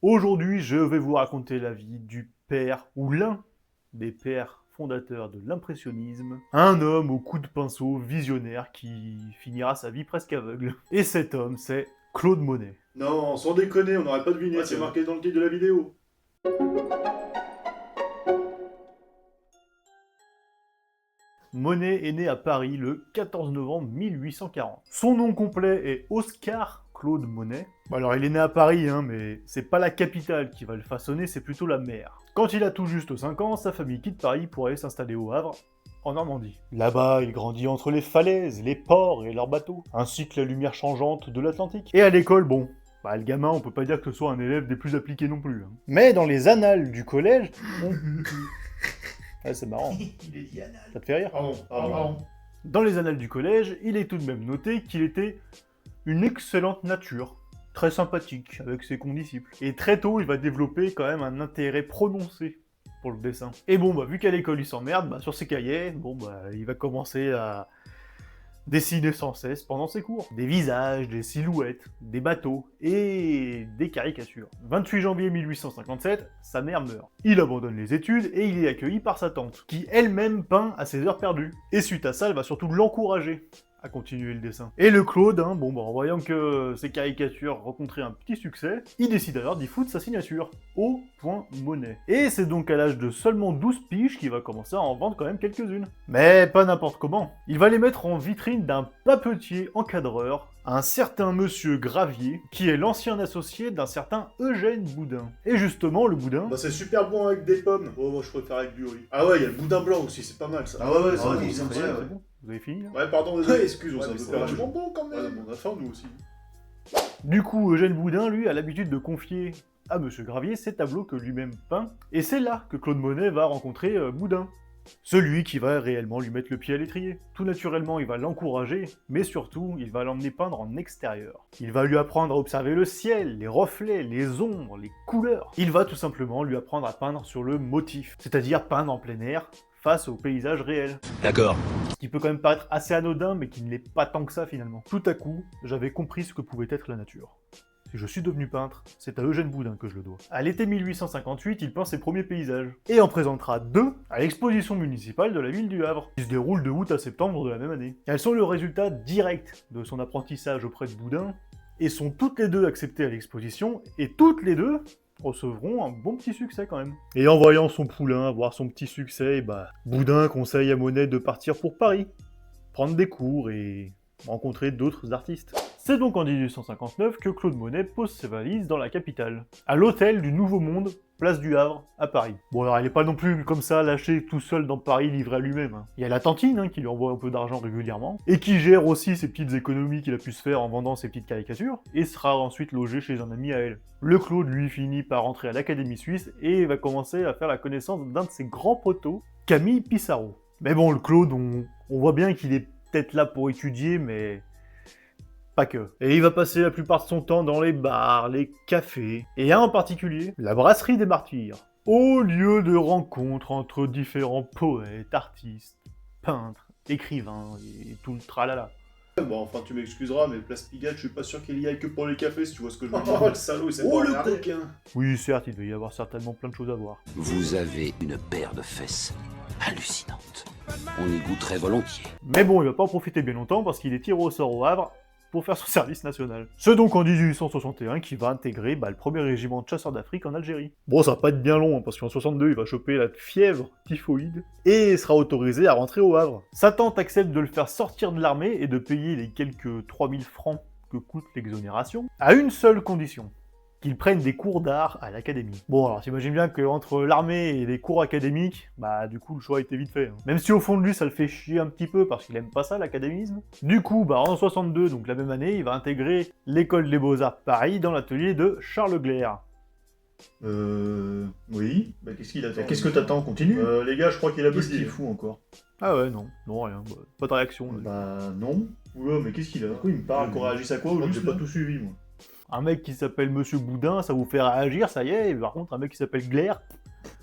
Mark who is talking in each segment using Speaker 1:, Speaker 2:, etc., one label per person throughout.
Speaker 1: Aujourd'hui, je vais vous raconter la vie du père, ou l'un des pères fondateurs de l'impressionnisme, un homme au coup de pinceau visionnaire qui finira sa vie presque aveugle. Et cet homme, c'est Claude Monet.
Speaker 2: Non, sans déconner, on n'aurait pas deviné,
Speaker 1: Ouais,
Speaker 2: c'est
Speaker 1: c'est
Speaker 2: marqué dans le titre de la vidéo.
Speaker 1: Monet est né à Paris le 14 novembre 1840. Son nom complet est Oscar Claude Monet. Alors il est né à Paris, mais c'est pas la capitale qui va le façonner, c'est plutôt la mer. Quand il a tout juste 5 ans, sa famille quitte Paris pour aller s'installer au Havre, en Normandie. Là-bas, il grandit entre les falaises, les ports et leurs bateaux, ainsi que la lumière changeante de l'Atlantique. Et à l'école, bon, le gamin, on peut pas dire que ce soit un élève des plus appliqués non plus. Mais dans les annales du collège, Ouais, c'est marrant.
Speaker 2: Il est dianal.
Speaker 1: Ça te fait rire?
Speaker 2: Pardon.
Speaker 1: Dans les annales du collège, il est tout de même noté qu'il était une excellente nature, très sympathique avec ses condisciples. Et très tôt, il va développer quand même un intérêt prononcé pour le dessin. Et bon, vu qu'à l'école il s'emmerde, sur ses cahiers, il va commencer à dessiner sans cesse pendant ses cours. Des visages, des silhouettes, des bateaux et des caricatures. 28 janvier 1857, sa mère meurt. Il abandonne les études et il est accueilli par sa tante, qui elle-même peint à ses heures perdues. Et suite à ça, elle va surtout l'encourager à continuer le dessin. Et le Claude, en voyant que ses caricatures rencontraient un petit succès, il décide alors d'y foutre sa signature, au point Monet. Et c'est donc à l'âge de seulement 12 piges qu'il va commencer à en vendre quand même quelques-unes. Mais pas n'importe comment. Il va les mettre en vitrine d'un papetier encadreur, un certain monsieur Gravier, qui est l'ancien associé d'un certain Eugène Boudin. Et justement, le Boudin...
Speaker 2: Bah c'est super bon avec des pommes. Oh, moi je préfère avec du riz. Ah ouais, il y a le boudin blanc aussi, c'est pas mal ça.
Speaker 3: Ah ouais,
Speaker 2: ça
Speaker 3: ouais,
Speaker 2: va,
Speaker 3: c'est
Speaker 2: ça me
Speaker 3: vrai,
Speaker 2: plaît,
Speaker 3: ouais.
Speaker 1: C'est bon. Vous avez fini là?
Speaker 2: Ouais, pardon, désolé,
Speaker 3: Ouais,
Speaker 2: excuse,
Speaker 3: ouais,
Speaker 2: ça
Speaker 3: mais
Speaker 2: me
Speaker 3: c'est
Speaker 2: fait
Speaker 3: vachement
Speaker 2: vachement bon quand même.
Speaker 3: Ouais, on a faim nous aussi.
Speaker 1: Du coup, Eugène Boudin, lui, a l'habitude de confier à Monsieur Gravier ses tableaux que lui-même peint, et c'est là que Claude Monet va rencontrer Boudin. Celui qui va réellement lui mettre le pied à l'étrier. Tout naturellement, il va l'encourager, mais surtout, il va l'emmener peindre en extérieur. Il va lui apprendre à observer le ciel, les reflets, les ombres, les couleurs. Il va tout simplement lui apprendre à peindre sur le motif, c'est-à-dire peindre en plein air, face au paysage réel.
Speaker 3: D'accord.
Speaker 1: Ce qui peut quand même paraître assez anodin, mais qui ne l'est pas tant que ça finalement. Tout à coup, j'avais compris ce que pouvait être la nature. Si je suis devenu peintre, c'est à Eugène Boudin que je le dois. À l'été 1858, il peint ses premiers paysages, et en présentera 2 à l'exposition municipale de la ville du Havre, qui se déroule de août à septembre de la même année. Elles sont le résultat direct de son apprentissage auprès de Boudin, et sont toutes les 2 acceptées à l'exposition, et toutes les 2 recevront un bon petit succès quand même. Et en voyant son poulain avoir son petit succès, Boudin conseille à Monet de partir pour Paris, prendre des cours et rencontrer d'autres artistes. C'est donc en 1859 que Claude Monet pose ses valises dans la capitale, à l'hôtel du Nouveau Monde, place du Havre, à Paris. Bon alors il est pas non plus comme ça lâché tout seul dans Paris livré à lui-même. Il y a la tantine qui lui envoie un peu d'argent régulièrement, et qui gère aussi ses petites économies qu'il a pu se faire en vendant ses petites caricatures, et sera ensuite logé chez un ami à elle. Le Claude lui finit par rentrer à l'Académie suisse et va commencer à faire la connaissance d'un de ses grands poteaux, Camille Pissarro. Mais bon, le Claude, on voit bien qu'il est peut-être là pour étudier, mais pas que. Et il va passer la plupart de son temps dans les bars, les cafés, et en particulier, la brasserie des Martyrs. Au lieu de rencontres entre différents poètes, artistes, peintres, écrivains, et tout le tralala.
Speaker 2: Bon, enfin tu m'excuseras, mais Place Pigalle, je suis pas sûr qu'il y aille que pour les cafés si tu vois ce que je veux dire. Oh le salaud, il s'est
Speaker 3: Oh
Speaker 2: pas
Speaker 3: le
Speaker 2: regardé.
Speaker 3: coquin.
Speaker 1: Oui, certes, il devait y avoir certainement plein de choses à voir.
Speaker 4: Vous avez une paire de fesses hallucinante. On y goûterait volontiers.
Speaker 1: Mais bon, il va pas en profiter bien longtemps parce qu'il est tiré au sort au Havre pour faire son service national. C'est donc en 1861 qu'il va intégrer le premier régiment de chasseurs d'Afrique en Algérie. Bon, ça va pas être bien long, parce qu'en 62, il va choper la fièvre typhoïde, et sera autorisé à rentrer au Havre. Sa tante accepte de le faire sortir de l'armée et de payer les quelques 3000 francs que coûte l'exonération, à une seule condition. Qu'il prenne des cours d'art à l'académie. Bon, alors t'imagines bien qu'entre l'armée et les cours académiques, du coup le choix était vite fait. Même si au fond de lui ça le fait chier un petit peu parce qu'il aime pas ça l'académisme. Du coup, en 62, donc la même année, il va intégrer l'école des Beaux-Arts Paris dans l'atelier de Charles Glaire.
Speaker 3: Oui.
Speaker 2: Bah qu'est-ce qu'il attend
Speaker 3: Qu'est-ce que t'attends? Continue.
Speaker 2: Les gars, je crois qu'il a
Speaker 3: Qu'est-ce
Speaker 2: bugué.
Speaker 3: qu'il fout encore?
Speaker 1: Ah ouais, non, rien, pas de réaction.
Speaker 3: Bah non. Ouais, mais qu'est-ce qu'il a?
Speaker 2: Pourquoi il me parle qu'on réagisse à quoi
Speaker 3: Je
Speaker 2: au
Speaker 3: crois que
Speaker 2: juste
Speaker 3: j'ai
Speaker 2: là
Speaker 3: pas tout suivi, moi.
Speaker 1: Un mec qui s'appelle Monsieur Boudin, ça vous fait réagir, ça y est, et par contre un mec qui s'appelle Glaire,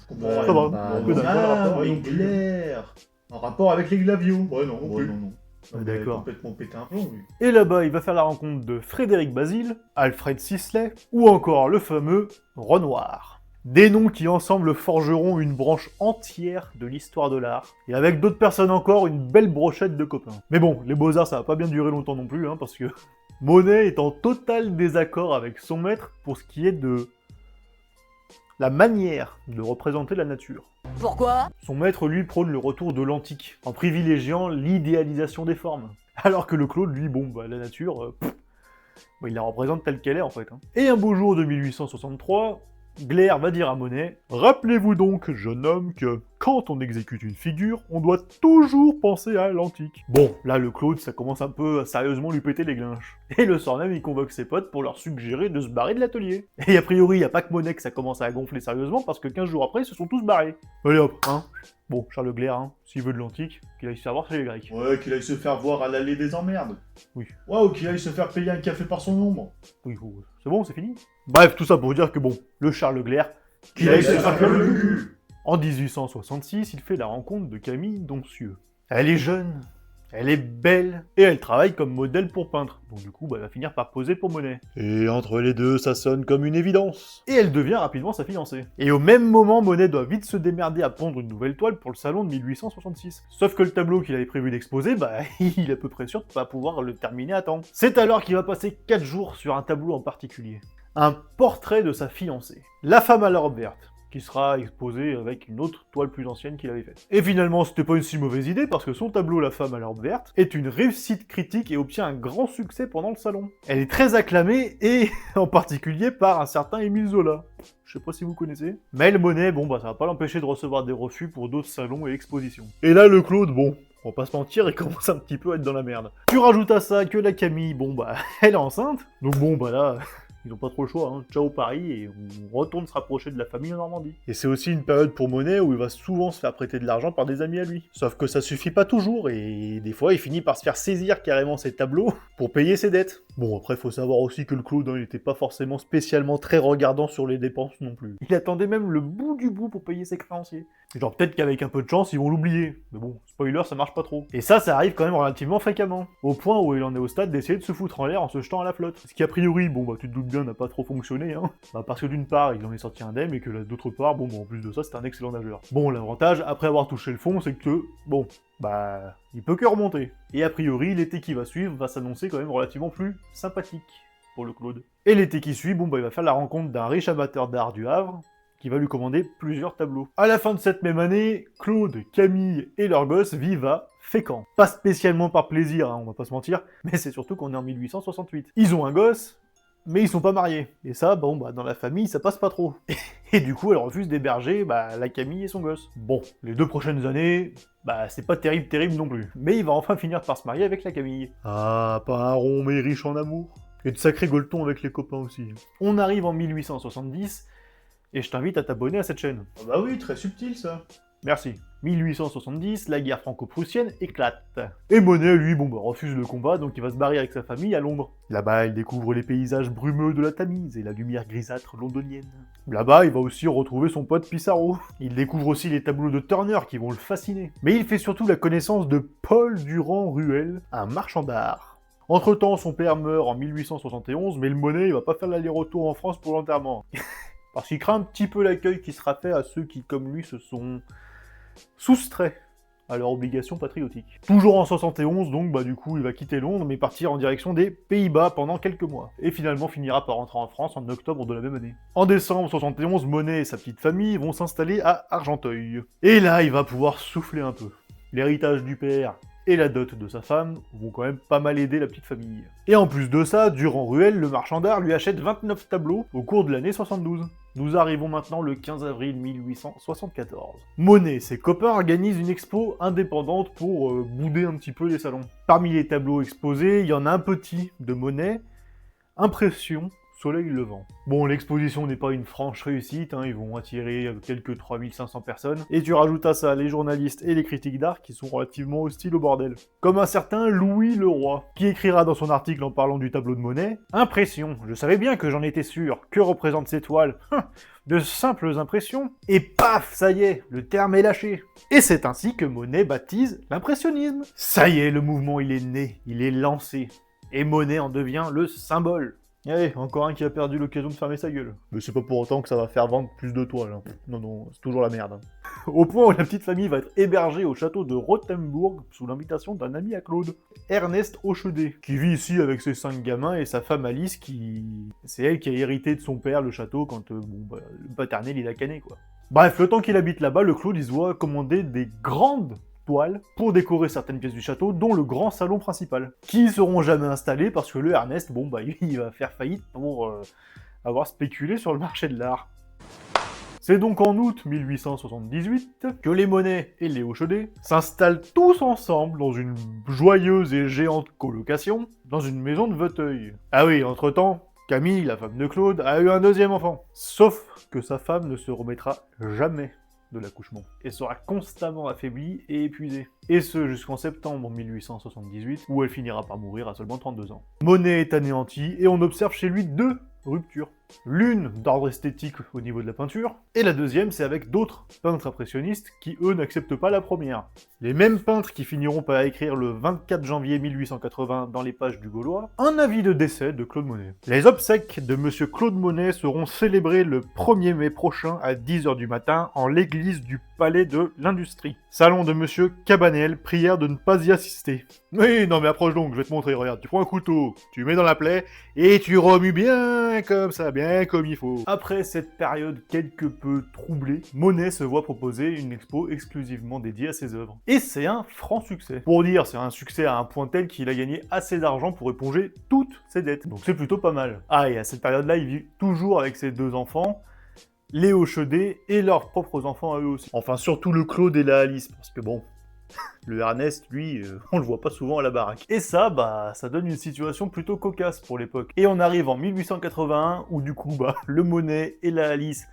Speaker 2: Je comprends
Speaker 1: Ça
Speaker 2: rien.
Speaker 1: va.
Speaker 3: Bah,
Speaker 1: On peut
Speaker 3: non.
Speaker 1: d'accord,
Speaker 3: Ah,
Speaker 2: moi
Speaker 3: oui,
Speaker 2: non plus.
Speaker 3: Claire. En rapport avec les glavios.
Speaker 2: Ouais, non, non
Speaker 3: Ouais,
Speaker 2: plus.
Speaker 3: non, non. On
Speaker 1: D'accord.
Speaker 3: a complètement pété un plomb, lui.
Speaker 1: Et là-bas, il va faire la rencontre de Frédéric Basile, Alfred Sisley, ou encore le fameux Renoir. Des noms qui ensemble forgeront une branche entière de l'histoire de l'art, et avec d'autres personnes encore, une belle brochette de copains. Mais bon, les beaux-arts, ça va pas bien durer longtemps non plus, hein, parce que Monet est en total désaccord avec son maître pour ce qui est de la manière de représenter la nature.
Speaker 5: Pourquoi?
Speaker 1: Son maître, lui, prône le retour de l'antique, en privilégiant l'idéalisation des formes. Alors que le Claude, lui, bon, bah, la nature, il la représente telle qu'elle est, en fait. Hein. Et un beau jour de 1863, Gleyre va dire à Monet « Rappelez-vous donc, jeune homme, que quand on exécute une figure, on doit toujours penser à l'antique. » Bon, là, le Claude, ça commence un peu à sérieusement lui péter les glinches. Et le soir même, il convoque ses potes pour leur suggérer de se barrer de l'atelier. Et a priori, il n'y a pas que Monet que ça commence à gonfler sérieusement, parce que 15 jours après, ils se sont tous barrés. Allez hop, hein. Bon, Charles Gleyre, hein, s'il veut de l'antique, qu'il aille se faire voir chez les Grecs.
Speaker 3: Ouais, qu'il aille se faire voir à l'allée des emmerdes.
Speaker 1: Oui.
Speaker 3: Ouais, ou qu'il aille se faire payer un café par son ombre.
Speaker 1: Oui, c'est bon, c'est fini. Bref, tout ça pour vous dire que bon, le Charles Gleyre,
Speaker 3: Qu'il aille se faire le cul.
Speaker 1: en 1866, il fait la rencontre de Camille Doncieux. Elle est jeune, elle est belle, et elle travaille comme modèle pour peintre. Donc du coup, elle va finir par poser pour Monet. Et entre les deux, ça sonne comme une évidence. Et elle devient rapidement sa fiancée. Et au même moment, Monet doit vite se démerder à pondre une nouvelle toile pour le salon de 1866. Sauf que le tableau qu'il avait prévu d'exposer, il est à peu près sûr de pas pouvoir le terminer à temps. C'est alors qu'il va passer 4 jours sur un tableau en particulier. Un portrait de sa fiancée. La femme à la robe verte, qui sera exposée avec une autre toile plus ancienne qu'il avait faite. Et finalement, c'était pas une si mauvaise idée, parce que son tableau La femme à la robe verte est une réussite critique et obtient un grand succès pendant le salon. Elle est très acclamée, et en particulier par un certain Émile Zola. Je sais pas si vous connaissez. Mais le Monet, ça va pas l'empêcher de recevoir des refus pour d'autres salons et expositions. Et là, le Claude, on va pas se mentir, il commence un petit peu à être dans la merde. Tu rajoutes à ça que la Camille, elle est enceinte, donc là... Ils n'ont pas trop le choix, hein. Ciao Paris, et on retourne se rapprocher de la famille en Normandie. Et c'est aussi une période pour Monet où il va souvent se faire prêter de l'argent par des amis à lui. Sauf que ça suffit pas toujours, et des fois il finit par se faire saisir carrément ses tableaux pour payer ses dettes. Bon, après faut savoir aussi que le Claude, il était pas forcément spécialement très regardant sur les dépenses non plus. Il attendait même le bout du bout pour payer ses créanciers. Genre peut-être qu'avec un peu de chance, ils vont l'oublier. Mais bon, spoiler, ça marche pas trop. Et ça arrive quand même relativement fréquemment. Au point où il en est au stade d'essayer de se foutre en l'air en se jetant à la flotte. Ce qui a priori, tu te doutes bien, n'a pas trop fonctionné, hein. Parce que d'une part, il en est sorti indemne, et que d'autre part, en plus de ça, c'était un excellent nageur. Bon, l'avantage, après avoir touché le fond, c'est que, il peut que remonter. Et a priori, l'été qui va suivre va s'annoncer quand même relativement plus sympathique pour le Claude. Et l'été qui suit, il va faire la rencontre d'un riche amateur d'art du Havre, qui va lui commander plusieurs tableaux. À la fin de cette même année, Claude, Camille et leur gosse vivent à Fécamp. Pas spécialement par plaisir, on va pas se mentir, mais c'est surtout qu'on est en 1868. Ils ont un gosse, mais ils sont pas mariés. Et ça, dans la famille, ça passe pas trop. Et du coup, elle refuse d'héberger la Camille et son gosse. Bon, les 2 prochaines années, c'est pas terrible non plus. Mais il va enfin finir par se marier avec la Camille. Ah, pas un rond, mais riche en amour. Et de sacrés goletons avec les copains aussi. On arrive en 1870, et je t'invite à t'abonner à cette chaîne.
Speaker 3: Ah bah oui, très subtil ça.
Speaker 1: Merci. 1870, la guerre franco-prussienne éclate. Et Monet, lui, refuse le combat, donc il va se barrer avec sa famille à Londres. Là-bas, il découvre les paysages brumeux de la Tamise et la lumière grisâtre londonienne. Là-bas, il va aussi retrouver son pote Pissarro. Il découvre aussi les tableaux de Turner qui vont le fasciner. Mais il fait surtout la connaissance de Paul Durand-Ruel, un marchand d'art. Entre-temps, son père meurt en 1871, mais le Monet, il va pas faire l'aller-retour en France pour l'enterrement. Parce qu'il craint un petit peu l'accueil qui sera fait à ceux qui, comme lui, se sont soustraits à leur obligation patriotique. Toujours en 71, donc, du coup, il va quitter Londres, mais partir en direction des Pays-Bas pendant quelques mois. Et finalement finira par rentrer en France en octobre de la même année. En décembre 71, Monet et sa petite famille vont s'installer à Argenteuil. Et là, il va pouvoir souffler un peu. L'héritage du père et la dot de sa femme vont quand même pas mal aider la petite famille. Et en plus de ça, Durand-Ruel, le marchand d'art, lui achète 29 tableaux au cours de l'année 72. Nous arrivons maintenant le 15 avril 1874. Monet et ses copains organisent une expo indépendante pour bouder un petit peu les salons. Parmi les tableaux exposés, il y en a un petit de Monet, Impression soleil levant. Bon, l'exposition n'est pas une franche réussite, hein, ils vont attirer quelques 3500 personnes, et tu rajoutes à ça les journalistes et les critiques d'art qui sont relativement hostiles au bordel. Comme un certain Louis Leroy, qui écrira dans son article en parlant du tableau de Monet « Impression, je savais bien que j'en étais sûr, que représentent ces toiles ? De simples impressions, et paf, ça y est, le terme est lâché. » Et c'est ainsi que Monet baptise l'impressionnisme. Ça y est, le mouvement il est né, il est lancé, et Monet en devient le symbole. Allez, encore un qui a perdu l'occasion de fermer sa gueule. Mais c'est pas pour autant que ça va faire vendre plus de toiles. Hein. Non, c'est toujours la merde. Hein. Au point où la petite famille va être hébergée au château de Rothenburg sous l'invitation d'un ami à Claude, Ernest Hochedet, qui vit ici avec ses 5 gamins et sa femme Alice qui... C'est elle qui a hérité de son père le château quand le paternel il a canné quoi. Bref, le temps qu'il habite là-bas, le Claude il se voit commander des grandes toiles pour décorer certaines pièces du château, dont le grand salon principal, qui seront jamais installés parce que le Ernest, il va faire faillite pour avoir spéculé sur le marché de l'art. C'est donc en août 1878 que les Monet et les Hochedet s'installent tous ensemble dans une joyeuse et géante colocation dans une maison de Vauteuil. Ah oui, entre-temps, Camille, la femme de Claude, a eu un deuxième enfant. Sauf que sa femme ne se remettra jamais de l'accouchement, et sera constamment affaiblie et épuisée. Et ce jusqu'en septembre 1878, où elle finira par mourir à seulement 32 ans. Monet est anéanti, et on observe chez lui 2 ruptures. L'une d'ordre esthétique au niveau de la peinture, et la deuxième c'est avec d'autres peintres impressionnistes qui eux n'acceptent pas la première. Les mêmes peintres qui finiront par écrire le 24 janvier 1880 dans les pages du Gaulois, un avis de décès de Claude Monet. Les obsèques de monsieur Claude Monet seront célébrées le 1er mai prochain à 10h du matin en l'église du Palais de l'Industrie. Salon de monsieur Cabanel, prière de ne pas y assister. Oui, non mais approche donc, je vais te montrer, regarde, tu prends un couteau, tu mets dans la plaie, et tu remues bien comme ça, bien comme il faut. Après cette période quelque peu troublée, Monet se voit proposer une expo exclusivement dédiée à ses œuvres. Et c'est un franc succès. Pour dire, c'est un succès à un point tel qu'il a gagné assez d'argent pour éponger toutes ses dettes. Donc c'est plutôt pas mal. Ah, et à cette période-là, il vit toujours avec ses 2 enfants, les Hochedet et leurs propres enfants à eux aussi. Enfin, surtout le Claude et la Alice, parce que bon... Le Ernest, lui, on le voit pas souvent à la baraque. Et ça, ça donne une situation plutôt cocasse pour l'époque. Et on arrive en 1881, où du coup, le Monet et la Alice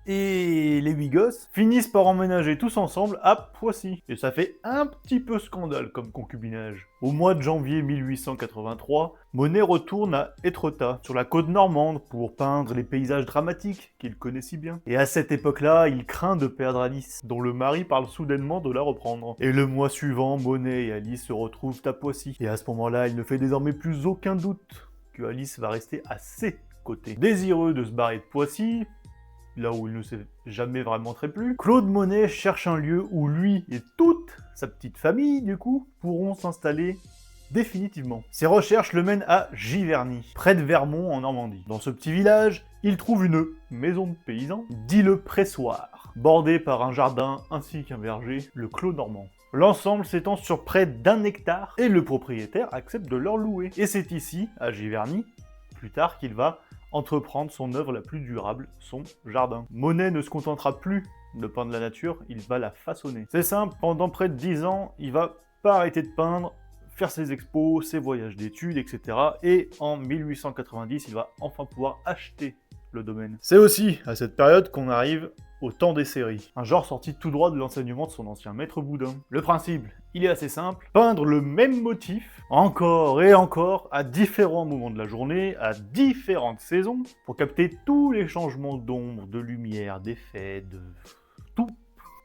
Speaker 1: et les 8 gosses finissent par emménager tous ensemble à Poissy. Et ça fait un petit peu scandale comme concubinage. Au mois de janvier 1883, Monet retourne à Étretat, sur la côte normande, pour peindre les paysages dramatiques qu'il connaît si bien. Et à cette époque-là, il craint de perdre Alice, dont le mari parle soudainement de la reprendre. Et le mois suivant, Monet et Alice se retrouvent à Poissy. Et à ce moment-là, il ne fait désormais plus aucun doute que Alice va rester à ses côtés. Désireux de se barrer de Poissy, là où il ne s'est jamais vraiment très plu, Claude Monet cherche un lieu où lui et toute sa petite famille, du coup, pourront s'installer définitivement. Ses recherches le mènent à Giverny, près de Vermont en Normandie. Dans ce petit village, il trouve une maison de paysan, dit le pressoir, bordée par un jardin ainsi qu'un verger, le Clos Normand. L'ensemble s'étend sur près d'1 hectare et le propriétaire accepte de leur louer. Et c'est ici, à Giverny, plus tard, qu'il va entreprendre son œuvre la plus durable, son jardin. Monet ne se contentera plus de peindre la nature, il va la façonner. C'est simple, pendant près de 10 ans, il va pas arrêter de peindre, faire ses expos, ses voyages d'études, etc. Et en 1890, il va enfin pouvoir acheter le domaine. C'est aussi à cette période qu'on arrive au temps des séries, un genre sorti tout droit de l'enseignement de son ancien maître Boudin. Le principe, il est assez simple, peindre le même motif, encore et encore, à différents moments de la journée, à différentes saisons, pour capter tous les changements d'ombre, de lumière, d'effets, de... tout.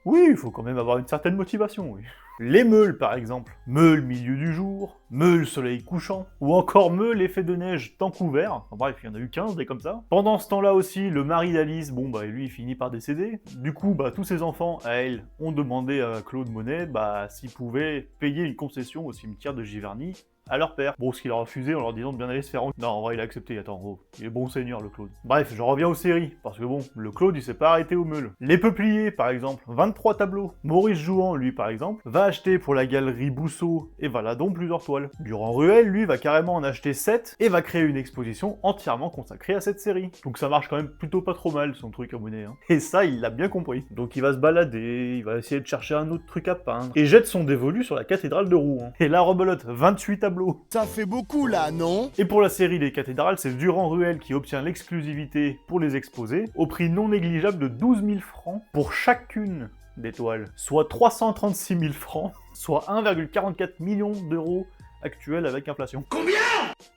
Speaker 1: Oui, il faut quand même avoir une certaine motivation, oui. Les meules, par exemple. Meule milieu du jour, meule soleil couchant, ou encore meule effet de neige temps couvert. Enfin, bref, il y en a eu 15 des comme ça. Pendant ce temps-là aussi, le mari d'Alice, lui, il finit par décéder. Du coup, tous ses enfants, à elle, ont demandé à Claude Monet, s'ils pouvaient payer une concession au cimetière de Giverny à leur père. Bon, ce qu'il a refusé en leur disant de bien aller se faire... Non, en vrai, il a accepté, attends, il est bon seigneur, le Claude. Bref, je reviens aux séries, parce que bon, le Claude, il s'est pas arrêté aux meules. Les Peupliers, par exemple, 23 tableaux. Maurice Jouan, lui, par exemple, va acheter pour la galerie Bousseau et Valadon plusieurs toiles. Durand Ruel, lui, va carrément en acheter 7 et va créer une exposition entièrement consacrée à cette série. Donc ça marche quand même plutôt pas trop mal, son truc à Monet, hein. Et ça, il l'a bien compris. Donc il va se balader, il va essayer de chercher un autre truc à peindre, et jette son dévolu sur la cathédrale de Rouen. Et là, rebelote, 28 tableaux tableaux.
Speaker 5: Ça fait beaucoup là, non?
Speaker 1: Et pour la série des cathédrales, c'est Durand-Ruel qui obtient l'exclusivité pour les exposer, au prix non négligeable de 12 000 francs pour chacune des toiles, soit 336 000 francs, soit 1,44 million d'euros actuels avec inflation. Combien?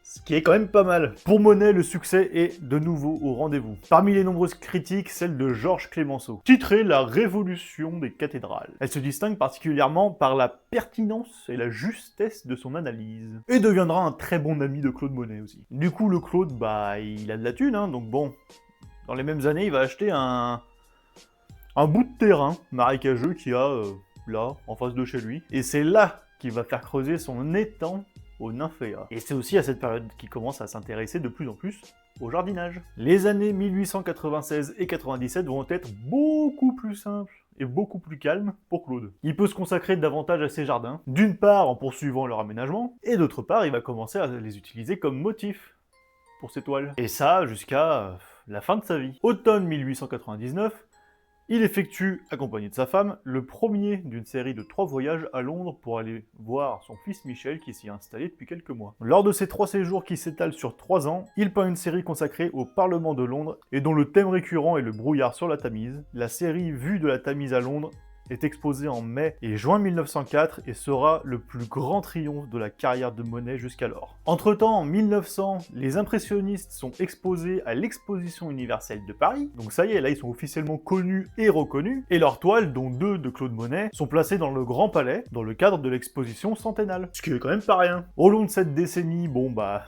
Speaker 1: Ce qui est quand même pas mal. Pour Monet, le succès est de nouveau au rendez-vous. Parmi les nombreuses critiques, celle de Georges Clemenceau, titrée La révolution des cathédrales. Elle se distingue particulièrement par la pertinence et la justesse de son analyse. Et deviendra un très bon ami de Claude Monet aussi. Du coup, le Claude, bah, il a de la thune, hein, donc bon, dans les mêmes années, il va acheter un bout de terrain marécageux qu'il y a là, en face de chez lui. Et c'est là qu'il va faire creuser son étang au nymphéa. Et c'est aussi à cette période qu'il commence à s'intéresser de plus en plus au jardinage. Les années 1896 et 97 vont être beaucoup plus simples et beaucoup plus calmes pour Claude. Il peut se consacrer davantage à ses jardins, d'une part en poursuivant leur aménagement, et d'autre part il va commencer à les utiliser comme motifs pour ses toiles. Et ça jusqu'à la fin de sa vie. Automne 1899, il effectue, accompagné de sa femme, le premier d'une série de 3 voyages à Londres pour aller voir son fils Michel qui s'y est installé depuis quelques mois. Lors de ces 3 séjours qui s'étalent sur 3 ans, il peint une série consacrée au Parlement de Londres et dont le thème récurrent est le brouillard sur la Tamise. La série Vue de la Tamise à Londres est exposée en mai et juin 1904 et sera le plus grand triomphe de la carrière de Monet jusqu'alors. Entre-temps, en 1900, les impressionnistes sont exposés à l'Exposition universelle de Paris, donc ça y est, là ils sont officiellement connus et reconnus, et leurs toiles, dont 2 de Claude Monet, sont placées dans le Grand Palais, dans le cadre de l'exposition centennale. Ce qui est quand même pas rien. Au long de cette décennie, bon bah...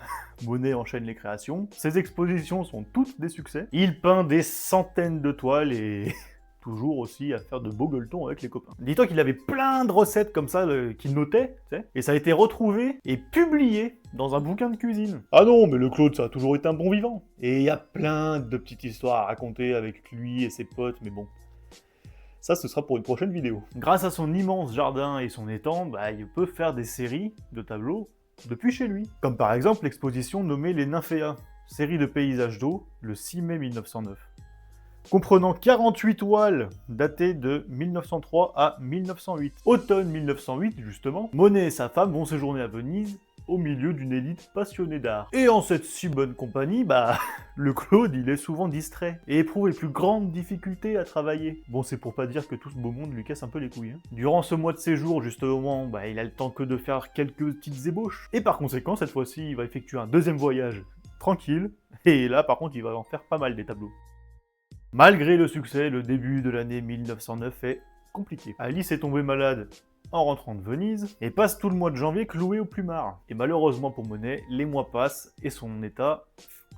Speaker 1: Monet enchaîne les créations, ses expositions sont toutes des succès, il peint des centaines de toiles et... toujours aussi à faire de beaux gueuletons avec les copains. Dis-toi qu'il avait plein de recettes comme ça qu'il notait, tu sais, et ça a été retrouvé et publié dans un bouquin de cuisine. Ah non, mais le Claude, ça a toujours été un bon vivant. Et il y a plein de petites histoires à raconter avec lui et ses potes, mais bon... ça, ce sera pour une prochaine vidéo. Grâce à son immense jardin et son étang, bah, il peut faire des séries de tableaux depuis chez lui. Comme par exemple l'exposition nommée Les Nymphéas, série de paysages d'eau, le 6 mai 1909. Comprenant 48 toiles datées de 1903 à 1908. Automne 1908, justement, Monet et sa femme vont séjourner à Venise, au milieu d'une élite passionnée d'art. Et en cette si bonne compagnie, bah, le Claude, il est souvent distrait, et éprouve les plus grandes difficultés à travailler. Bon, c'est pour pas dire que tout ce beau monde lui casse un peu les couilles. Hein. Durant ce mois de séjour, justement, bah, il a le temps que de faire quelques petites ébauches. Et par conséquent, cette fois-ci, il va effectuer un deuxième voyage tranquille, et là, par contre, il va en faire pas mal des tableaux. Malgré le succès, le début de l'année 1909 est compliqué. Alice est tombée malade en rentrant de Venise, et passe tout le mois de janvier clouée au plumard. Et malheureusement pour Monet, les mois passent, et son état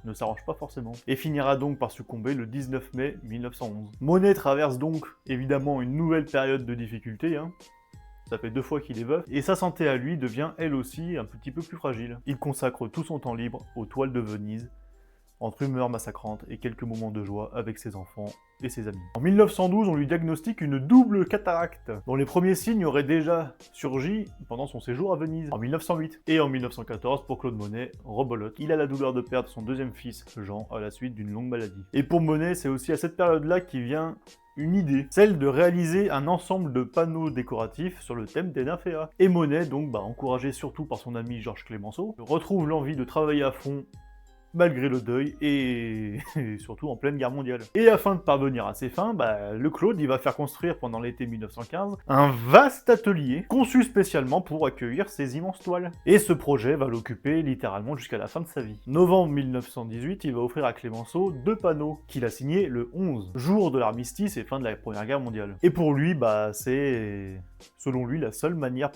Speaker 1: ne s'arrange pas forcément. Et finira donc par succomber le 19 mai 1911. Monet traverse donc, évidemment, une nouvelle période de difficulté, hein. Ça fait 2 fois qu'il est veuf, et sa santé à lui devient elle aussi un petit peu plus fragile. Il consacre tout son temps libre aux toiles de Venise, entre humeurs massacrantes et quelques moments de joie avec ses enfants et ses amis. En 1912, on lui diagnostique une double cataracte, dont les premiers signes auraient déjà surgi pendant son séjour à Venise, en 1908. Et en 1914, pour Claude Monet, rebolote. Il a la douleur de perdre son deuxième fils, Jean, à la suite d'une longue maladie. Et pour Monet, c'est aussi à cette période-là qu'il vient une idée, celle de réaliser un ensemble de panneaux décoratifs sur le thème des nymphéas. Et Monet, donc, encouragé surtout par son ami Georges Clemenceau, retrouve l'envie de travailler à fond malgré le deuil et surtout en pleine guerre mondiale. Et afin de parvenir à ses fins, le Claude il va faire construire pendant l'été 1915 un vaste atelier conçu spécialement pour accueillir ces immenses toiles. Et ce projet va l'occuper littéralement jusqu'à la fin de sa vie. Novembre 1918, il va offrir à Clemenceau 2 panneaux qu'il a signés le 11, jour de l'armistice et fin de la Première Guerre mondiale. Et pour lui, c'est selon lui la seule manière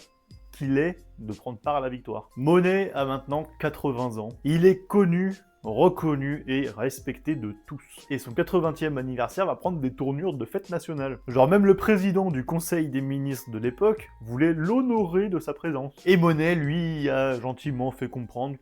Speaker 1: qu'il est de prendre part à la victoire. Monet a maintenant 80 ans. Il est connu, reconnu et respecté de tous. Et son 80e anniversaire va prendre des tournures de fête nationale. Genre même le président du Conseil des ministres de l'époque voulait l'honorer de sa présence. Et Monet, lui, a gentiment fait comprendre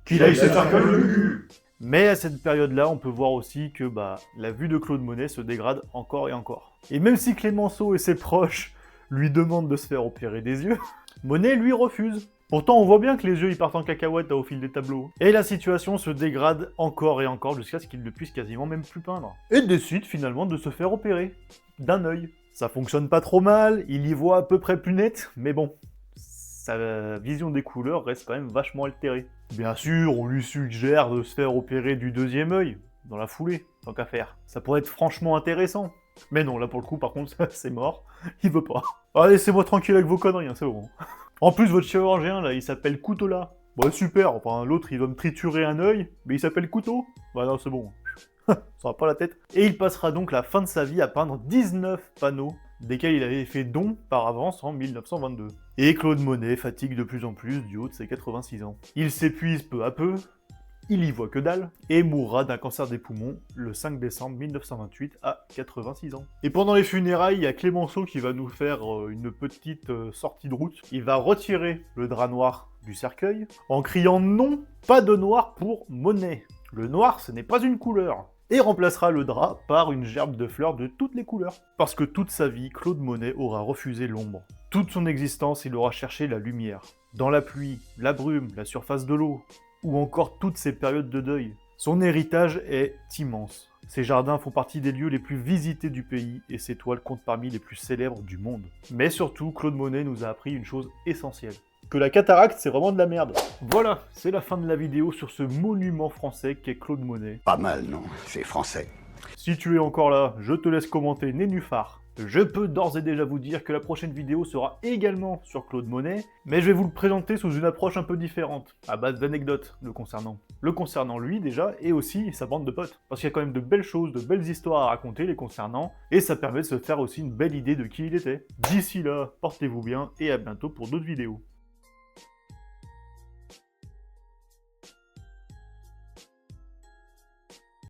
Speaker 1: qu'il aille se faire comme le cul. Mais à cette période-là, on peut voir aussi que la vue de Claude Monet se dégrade encore et encore. Et même si Clemenceau et ses proches lui demandent de se faire opérer des yeux, Monet lui refuse. Pourtant, on voit bien que les yeux ils partent en cacahuète au fil des tableaux. Et la situation se dégrade encore et encore jusqu'à ce qu'il ne puisse quasiment même plus peindre. Et décide finalement de se faire opérer d'un œil. Ça fonctionne pas trop mal, il y voit à peu près plus net, mais bon, sa vision des couleurs reste quand même vachement altérée. Bien sûr, on lui suggère de se faire opérer du deuxième œil, dans la foulée, tant qu'à faire. Ça pourrait être franchement intéressant. Mais non, là pour le coup, par contre, c'est mort. Il veut pas. Ah, laissez-moi tranquille avec vos conneries, hein, c'est bon. En plus, votre chirurgien, là, il s'appelle Couteau-là. Bon, super, enfin, l'autre, il va me triturer un œil, mais il s'appelle Couteau. Bah non, c'est bon. Ça va pas la tête. Et il passera donc la fin de sa vie à peindre 19 panneaux, desquels il avait fait don par avance en 1922. Et Claude Monet fatigue de plus en plus du haut de ses 86 ans. Il s'épuise peu à peu, il y voit que dalle, et mourra d'un cancer des poumons le 5 décembre 1928 à 86 ans. Et pendant les funérailles, il y a Clémenceau qui va nous faire une petite sortie de route. Il va retirer le drap noir du cercueil en criant non, pas de noir pour Monet. Le noir, ce n'est pas une couleur. Et remplacera le drap par une gerbe de fleurs de toutes les couleurs. Parce que toute sa vie, Claude Monet aura refusé l'ombre. Toute son existence, il aura cherché la lumière. Dans la pluie, la brume, la surface de l'eau, ou encore toutes ces périodes de deuil. Son héritage est immense. Ses jardins font partie des lieux les plus visités du pays et ses toiles comptent parmi les plus célèbres du monde. Mais surtout, Claude Monet nous a appris une chose essentielle. Que la cataracte, c'est vraiment de la merde. Voilà, c'est la fin de la vidéo sur ce monument français qu'est Claude Monet.
Speaker 4: Pas mal, non? C'est français.
Speaker 1: Si tu es encore là, je te laisse commenter Nénuphar. Je peux d'ores et déjà vous dire que la prochaine vidéo sera également sur Claude Monet, mais je vais vous le présenter sous une approche un peu différente, à base d'anecdotes le concernant. Le concernant lui déjà, et aussi sa bande de potes. Parce qu'il y a quand même de belles choses, de belles histoires à raconter les concernant, et ça permet de se faire aussi une belle idée de qui il était. D'ici là, portez-vous bien, et à bientôt pour d'autres vidéos.